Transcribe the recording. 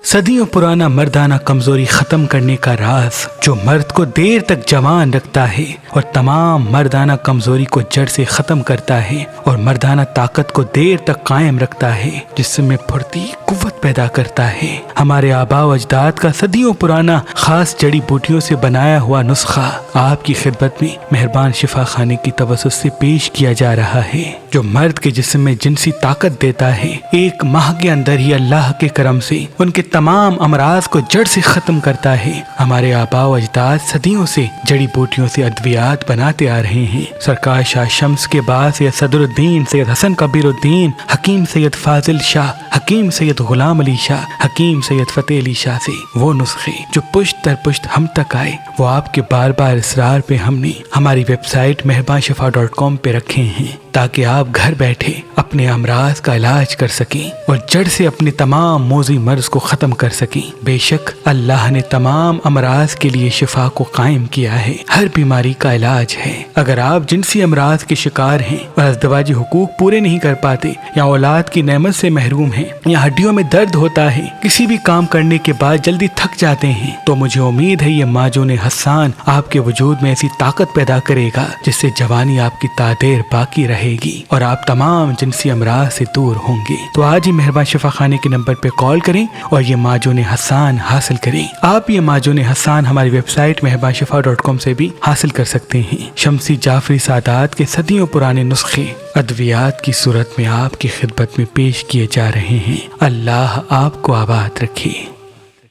صدیوں پرانا مردانہ کمزوری ختم کرنے کا راز جو مرد کو دیر تک جوان رکھتا ہے اور تمام مردانہ کمزوری کو جڑ سے ختم کرتا ہے اور مردانہ طاقت کو دیر تک قائم رکھتا ہے، جسم میں پھرتی قوت پیدا کرتا ہے۔ ہمارے آباء و اجداد کا صدیوں پرانا خاص جڑی بوٹیوں سے بنایا ہوا نسخہ آپ کی خدمت میں مہربان شفا خانے کی توسط سے پیش کیا جا رہا ہے، جو مرد کے جسم میں جنسی طاقت دیتا ہے۔ ایک ماہ کے اندر ہی اللہ کے کرم سے ان کے تمام امراض کو جڑ سے ختم کرتا ہے۔ ہمارے آباء و اجداد صدیوں سے جڑی بوٹیوں سے ادویات بناتے آ رہے ہیں۔ سرکار شاہ شمس کے بعد سید صدر الدین، سید حسن کبیر الدین، حکیم سید فاضل شاہ، حکیم سید غلام علی شاہ، حکیم سید فتح علی شاہ سے وہ نسخے جو پشت در پشت ہم تک آئے، وہ آپ کے بار بار اصرار پہ ہم نے ہماری ویب سائٹ مہربانشفا.com پہ رکھے ہیں، تاکہ آپ گھر بیٹھے اپنے امراض کا علاج کر سکیں اور جڑ سے اپنے تمام موذی مرض کو ختم کر سکیں۔ بے شک اللہ نے تمام امراض کے لیے شفا کو قائم کیا ہے، ہر بیماری کا علاج ہے۔ اگر آپ جنسی امراض کے شکار ہیں اور ازدواجی حقوق پورے نہیں کر پاتے، یا اولاد کی نعمت سے محروم ہیں، یا ہڈیوں میں درد ہوتا ہے، کسی بھی کام کرنے کے بعد جلدی تھک جاتے ہیں، تو مجھے امید ہے یہ ماجون حسان آپ کے وجود میں ایسی طاقت پیدا کرے گا جس سے جوانی آپ کی تادیر باقی رہے گی اور آپ تمام جنسی امراض سے دور ہوں گے۔ تو آج ہی مہربان شفا خانے کے نمبر پہ کال کریں اور یہ ماجون حسان حاصل کریں۔ آپ یہ ماجون حسان ہماری ویب سائٹ مہربانشفا.com سے بھی حاصل کر سکتے ہیں۔ شمسی جعفری سادات کے صدیوں پرانے نسخے ادویات کی صورت میں آپ کی خدمت میں پیش کیے جا رہے ہیں۔ اللہ آپ کو آباد رکھے۔